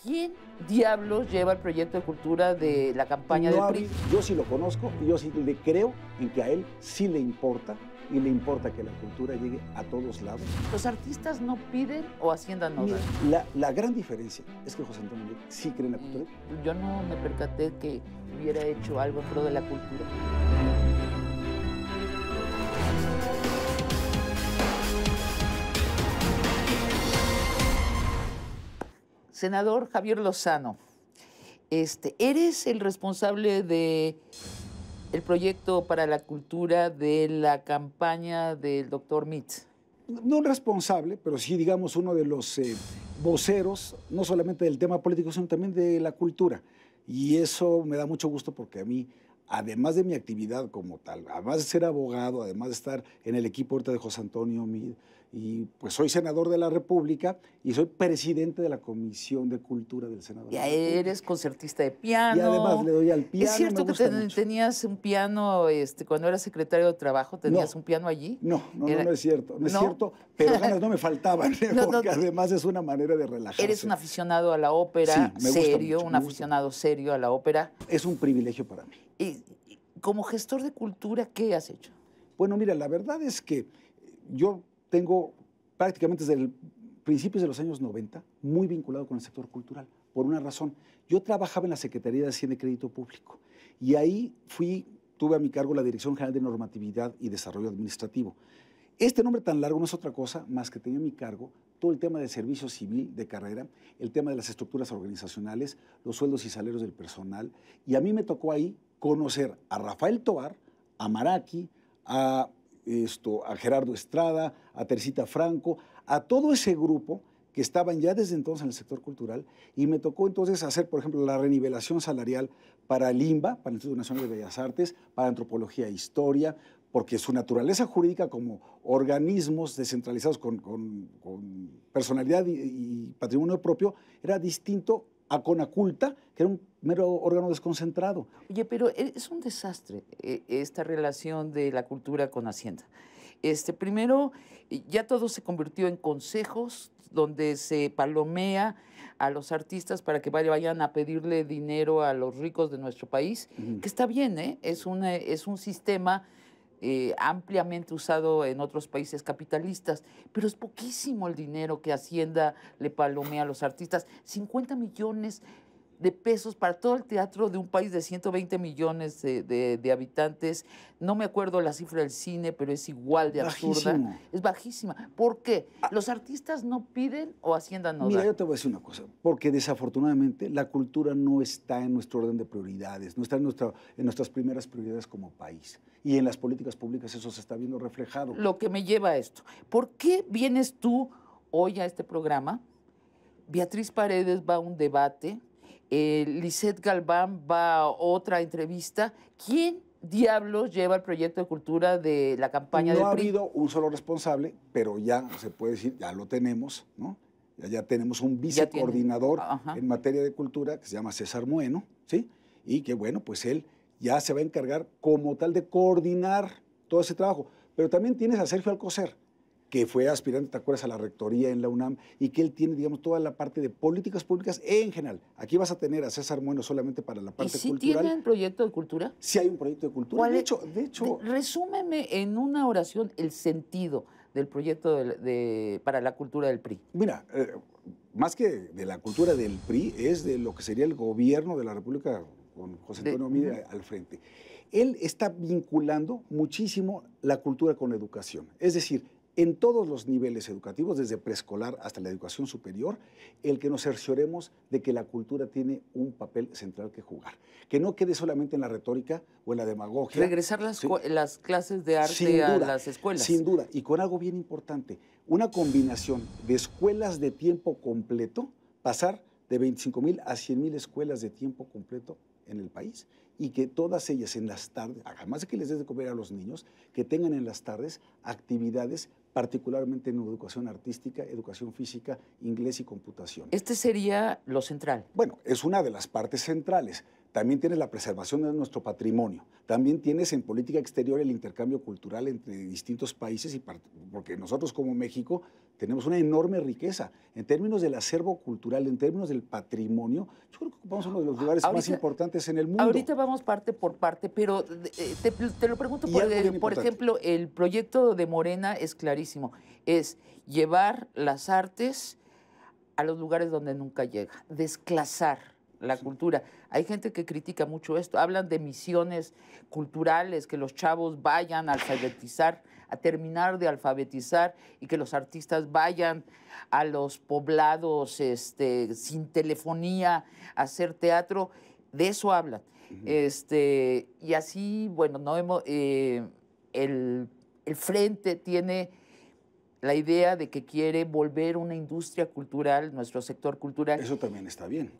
¿Quién diablos lleva el proyecto de cultura de la campaña del PRI? Yo sí lo conozco y yo sí le creo en que a él sí le importa y le importa que la cultura llegue a todos lados. ¿Los artistas no piden o Hacienda no da? Mira, la gran diferencia es que José Antonio Meade sí cree en la cultura. Yo no me percaté que hubiera hecho algo en pro de la cultura. Senador Javier Lozano, eres el responsable de el proyecto para la cultura de la campaña del doctor Meade. No responsable, pero sí, digamos, uno de los voceros, no solamente del tema político, sino también de la cultura. Y eso me da mucho gusto porque a mí, además de mi actividad como tal, además de ser abogado, además de estar en el equipo ahorita de José Antonio Meade, y pues soy senador de la República y soy presidente de la Comisión de Cultura del Senado. Ya eres concertista de piano. Y además le doy al piano. ¿Es cierto que tenías un piano cuando eras secretario de Trabajo? ¿Tenías un piano allí? No es cierto. No es cierto, pero ganas no me faltaban, porque además es una manera de relajarse. Eres un aficionado a la ópera, sí, serio, un aficionado serio a la ópera. Es un privilegio para mí. Y como gestor de cultura, ¿qué has hecho? Bueno, mira, la verdad es que yo tengo prácticamente desde principios de los años 90 muy vinculado con el sector cultural, por una razón. Yo trabajaba en la Secretaría de Hacienda y Crédito Público y ahí tuve a mi cargo la Dirección General de Normatividad y Desarrollo Administrativo. Este nombre tan largo no es otra cosa más que tenía a mi cargo todo el tema del servicio civil de carrera, el tema de las estructuras organizacionales, los sueldos y salarios del personal, y a mí me tocó ahí conocer a Rafael Tovar, a Maraki, a Gerardo Estrada, a Tercita Franco, a todo ese grupo que estaban ya desde entonces en el sector cultural, y me tocó entonces hacer, por ejemplo, la renivelación salarial para el INBA, para el Instituto Nacional de Bellas Artes, para Antropología e Historia, porque su naturaleza jurídica como organismos descentralizados con personalidad y patrimonio propio era distinto a Conaculta, que era un mero órgano desconcentrado. Oye, pero es un desastre esta relación de la cultura con Hacienda. Primero, ya todo se convirtió en consejos donde se palomea a los artistas para que vayan a pedirle dinero a los ricos de nuestro país, que está bien, ¿eh? Es un sistema ampliamente usado en otros países capitalistas, pero es poquísimo el dinero que Hacienda le palomea a los artistas. 50 millones de pesos para todo el teatro de un país de 120 millones de habitantes. No me acuerdo la cifra del cine, pero es igual de absurda. Es bajísima. ¿Por qué? ¿Los artistas no piden o Hacienda no da? Mira, yo te voy a decir una cosa, porque desafortunadamente la cultura no está en nuestro orden de prioridades, no está en nuestras primeras prioridades como país. Y en las políticas públicas eso se está viendo reflejado. Lo que me lleva a esto. ¿Por qué vienes tú hoy a este programa? Beatriz Paredes va a un debate, Lisette Galván va a otra entrevista. ¿Quién diablos lleva el proyecto de cultura de la campaña del PRI? No ha habido un solo responsable, pero ya se puede decir, ya lo tenemos, ¿no? Ya tenemos un vicecoordinador en materia de cultura que se llama César Moeno, ¿sí? Y que, bueno, pues él ya se va a encargar como tal de coordinar todo ese trabajo. Pero también tienes a Sergio Alcocer, que fue aspirante, ¿te acuerdas?, a la rectoría en la UNAM, y que él tiene, digamos, toda la parte de políticas públicas en general. Aquí vas a tener a César Moeno solamente para la parte cultural. ¿Y sí tienen proyecto de cultura? Sí hay un proyecto de cultura. ¿Cuál de hecho... Resúmeme en una oración el sentido del proyecto para la cultura del PRI. Mira, más que de la cultura del PRI, es de lo que sería el gobierno de la República con José Antonio Meade al frente. Él está vinculando muchísimo la cultura con la educación. Es decir, en todos los niveles educativos, desde preescolar hasta la educación superior, el que nos cercioremos de que la cultura tiene un papel central que jugar. Que no quede solamente en la retórica o en la demagogia. Regresar las clases de arte a las escuelas. Sin duda, y con algo bien importante, una combinación de escuelas de tiempo completo, pasar de 25,000 a 100,000 escuelas de tiempo completo en el país, y que todas ellas en las tardes, además de que les des de comer a los niños, que tengan en las tardes actividades particularmente en educación artística, educación física, inglés y computación. Este sería lo central. Bueno, es una de las partes centrales, también tienes la preservación de nuestro patrimonio, también tienes en política exterior el intercambio cultural entre distintos países, porque nosotros como México tenemos una enorme riqueza. En términos del acervo cultural, en términos del patrimonio, yo creo que ocupamos uno de los lugares más importantes en el mundo. Ahorita vamos parte por parte, pero te lo pregunto por ejemplo, el proyecto de Morena es clarísimo, es llevar las artes a los lugares donde nunca llega, desclasar la cultura. Hay gente que critica mucho esto, hablan de misiones culturales, que los chavos vayan a alfabetizar, a terminar de alfabetizar y que los artistas vayan a los poblados sin telefonía a hacer teatro. De eso hablan. Y así, bueno, no hemos, el Frente tiene la idea de que quiere volver una industria cultural, nuestro sector cultural. Eso también está bien.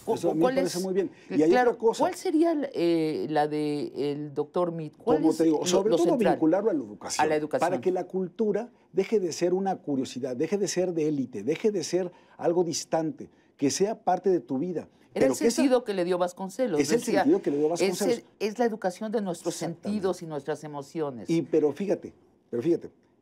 Eso a mí me parece muy bien. Y hay otra cosa. ¿Cuál sería la del doctor Mead? Como te digo, sobre todo vincularlo a la educación. A la educación. Para que la cultura deje de ser una curiosidad, deje de ser de élite, deje de ser algo distante, que sea parte de tu vida. Era el sentido que le dio Vasconcelos. Es el sentido que le dio Vasconcelos. Es la educación de nuestros sentidos y nuestras emociones. Pero fíjate,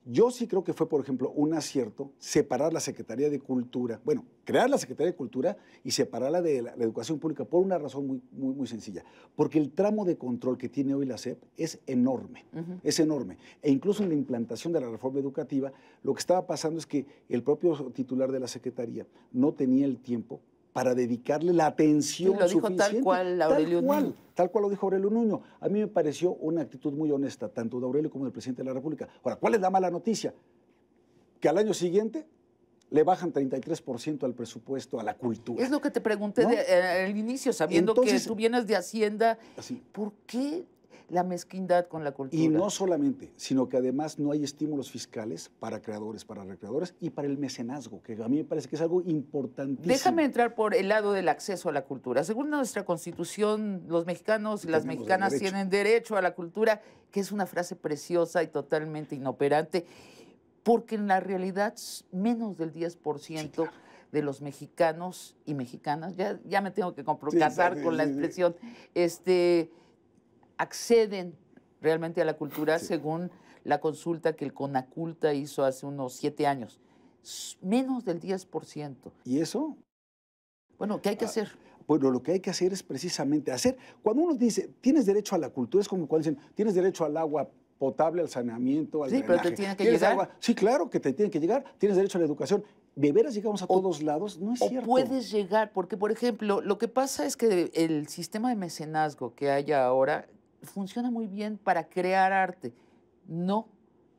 yo sí creo que fue, por ejemplo, un acierto separar la Secretaría de Cultura, bueno, crear la Secretaría de Cultura y separarla de la educación pública por una razón muy sencilla. Porque el tramo de control que tiene hoy la SEP es enorme, es enorme. E incluso en la implantación de la reforma educativa, lo que estaba pasando es que el propio titular de la Secretaría no tenía el tiempo para dedicarle la atención lo dijo suficiente. Tal cual Aurelio Nuño. Tal cual lo dijo Aurelio Nuño. A mí me pareció una actitud muy honesta, tanto de Aurelio como del presidente de la República. Ahora, ¿cuál es la mala noticia? Que al año siguiente le bajan 33% al presupuesto a la cultura. Es lo que te pregunté al inicio, sabiendo que tú vienes de Hacienda. Así. ¿Por qué la mezquindad con la cultura? Y no solamente, sino que además no hay estímulos fiscales para creadores, para recreadores y para el mecenazgo, que a mí me parece que es algo importantísimo. Déjame entrar por el lado del acceso a la cultura. Según nuestra Constitución, los mexicanos y las mexicanas tienen derecho a la cultura, que es una frase preciosa y totalmente inoperante, porque en la realidad menos del 10% de los mexicanos y mexicanas, ya me tengo que casar con la expresión, acceden realmente a la cultura según la consulta que el CONACULTA hizo hace unos 7 años. Menos del 10%. ¿Y eso? Bueno, ¿qué hay que hacer? Bueno, lo que hay que hacer es precisamente hacer. Cuando uno dice, tienes derecho a la cultura, es como cuando dicen, tienes derecho al agua potable, al saneamiento, al drenaje. Pero te tiene que llegar. Sí, claro que te tiene que llegar. Tienes derecho a la educación. ¿De veras llegamos a todos lados? No es cierto. Puedes llegar, porque, por ejemplo, lo que pasa es que el sistema de mecenazgo que hay ahora funciona muy bien para crear arte, no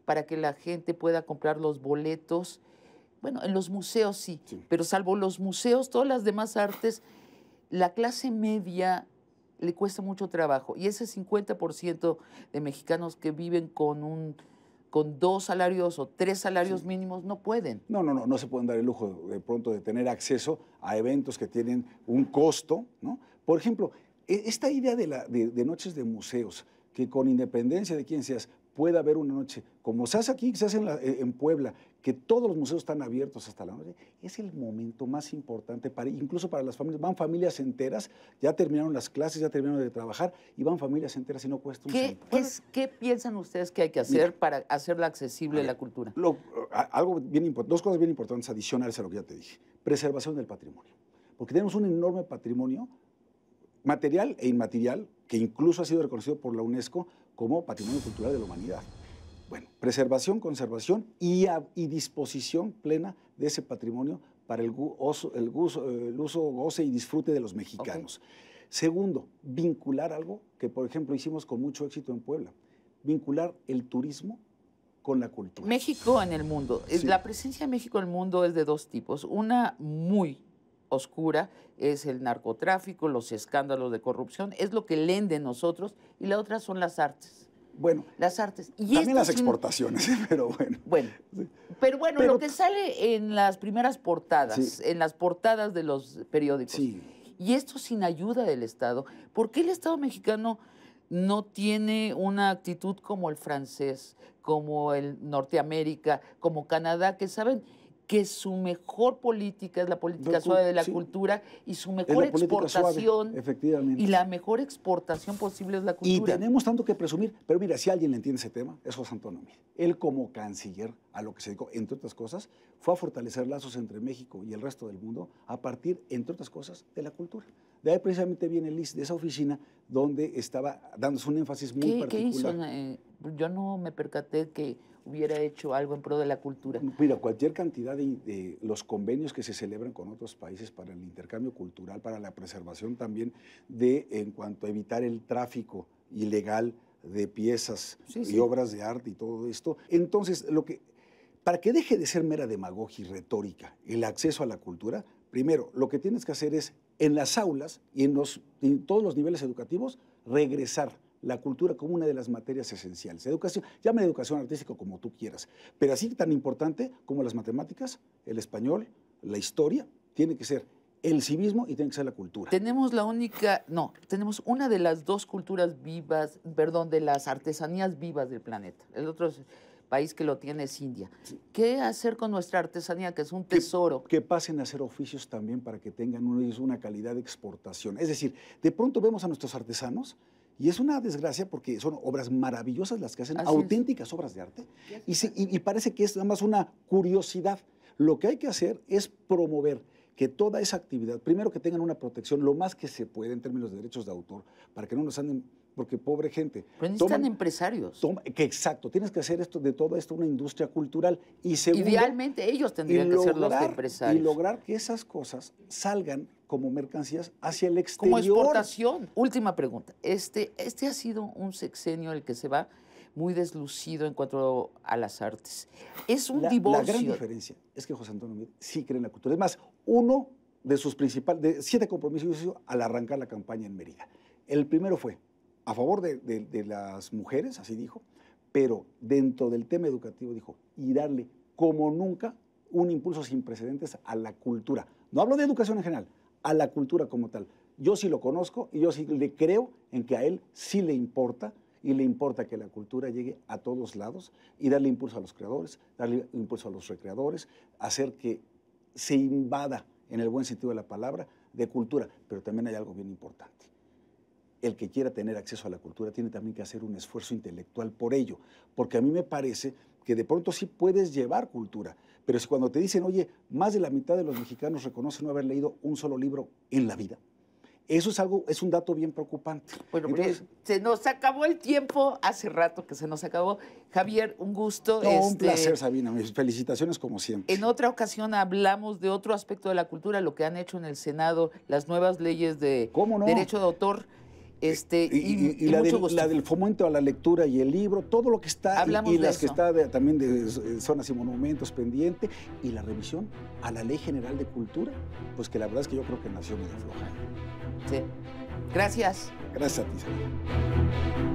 para que la gente pueda comprar los boletos. Bueno, en los museos sí, pero salvo los museos, todas las demás artes, la clase media le cuesta mucho trabajo. Y ese 50% de mexicanos que viven con 2 salarios o 3 salarios mínimos no pueden. No se pueden dar el lujo de pronto de tener acceso a eventos que tienen un costo, ¿no? Por ejemplo, esta idea de noches de museos, que con independencia de quién seas, pueda haber una noche, como se hace aquí, se hace en Puebla, que todos los museos están abiertos hasta la noche, es el momento más importante, incluso para las familias. Van familias enteras, ya terminaron las clases, ya terminaron de trabajar, y van familias enteras y no cuesta un centavo. ¿Qué piensan ustedes que hay que hacer para hacerla accesible la cultura? Dos cosas bien importantes adicionales a lo que ya te dije. Preservación del patrimonio, porque tenemos un enorme patrimonio material e inmaterial, que incluso ha sido reconocido por la UNESCO como Patrimonio Cultural de la Humanidad. Bueno, preservación, conservación y disposición plena de ese patrimonio para el uso, goce y disfrute de los mexicanos. Segundo, vincular algo que, por ejemplo, hicimos con mucho éxito en Puebla, vincular el turismo con la cultura. México en el mundo. La presencia de México en el mundo es de 2 tipos. Una muy oscura es el narcotráfico, los escándalos de corrupción, es lo que leen de nosotros, y la otra son las artes. Bueno, las artes. Y también las exportaciones, pero bueno. Pero lo que sale en las primeras portadas, en las portadas de los periódicos, y esto sin ayuda del Estado, ¿por qué el Estado mexicano no tiene una actitud como el francés, como el Norteamérica, como Canadá, que saben que su mejor política es la política suave de la cultura y su mejor exportación, suave, efectivamente. Y la mejor exportación posible es la cultura. Y tenemos tanto que presumir, pero mira, si alguien le entiende ese tema, es José Antonio Meade. Él como canciller, a lo que se dedicó, entre otras cosas, fue a fortalecer lazos entre México y el resto del mundo a partir, entre otras cosas, de la cultura. De ahí precisamente viene el IS, de esa oficina donde estaba dándose un énfasis muy particular. ¿Qué hizo? Yo no me percaté que hubiera hecho algo en pro de la cultura. Mira, cualquier cantidad de los convenios que se celebran con otros países para el intercambio cultural, para la preservación también en cuanto a evitar el tráfico ilegal de piezas y obras de arte y todo esto. Entonces, para que deje de ser mera demagogia y retórica el acceso a la cultura, primero, lo que tienes que hacer es, en las aulas y en todos los niveles educativos, regresar la cultura como una de las materias esenciales. Educación, llámale educación artística como tú quieras, pero así tan importante como las matemáticas, el español, la historia, tiene que ser el civismo y tiene que ser la cultura. Tenemos tenemos una de las dos culturas vivas, de las artesanías vivas del planeta. El otro país que lo tiene es India. Sí. ¿Qué hacer con nuestra artesanía, que es un tesoro? Que pasen a hacer oficios también para que tengan una calidad de exportación. Es decir, de pronto vemos a nuestros artesanos y es una desgracia porque son obras maravillosas las que hacen, auténticas obras de arte, y parece que es nada más una curiosidad. Lo que hay que hacer es promover que toda esa actividad, primero que tengan una protección lo más que se puede en términos de derechos de autor, para que no nos anden, porque pobre gente. Pero necesitan empresarios. Exacto, tienes que hacer de todo esto una industria cultural. Y segundo, idealmente ellos tendrían que ser los empresarios. Y lograr que esas cosas salgan como mercancías hacia el exterior. Como exportación. Última pregunta. Este ha sido un sexenio el que se va muy deslucido en cuanto a las artes. Es un divorcio. La gran diferencia es que José Antonio Meade sí cree en la cultura. Es más, uno de sus de 7 compromisos hizo al arrancar la campaña en Mérida. El primero fue a favor de las mujeres, así dijo, pero dentro del tema educativo dijo, y darle como nunca un impulso sin precedentes a la cultura. No hablo de educación en general, a la cultura como tal. Yo sí lo conozco y yo sí le creo en que a él sí le importa, y le importa que la cultura llegue a todos lados y darle impulso a los creadores, darle impulso a los recreadores, hacer que se invada, en el buen sentido de la palabra, de cultura. Pero también hay algo bien importante. El que quiera tener acceso a la cultura tiene también que hacer un esfuerzo intelectual por ello, porque a mí me parece que de pronto sí puedes llevar cultura, pero si cuando te dicen, oye, más de la mitad de los mexicanos reconocen no haber leído un solo libro en la vida, eso es un dato bien preocupante. Bueno, entonces, se nos acabó el tiempo, hace rato que se nos acabó. Javier, un gusto. Un placer, Sabina, mis felicitaciones como siempre. En otra ocasión hablamos de otro aspecto de la cultura, lo que han hecho en el Senado, las nuevas leyes de derecho de autor. Y la del fomento a la lectura y el libro, todo lo que está, y las que está también de zonas y monumentos pendiente, y la revisión a la Ley General de Cultura, pues que la verdad es que yo creo que nació medio floja. Sí. Gracias. Gracias a ti, Sabina.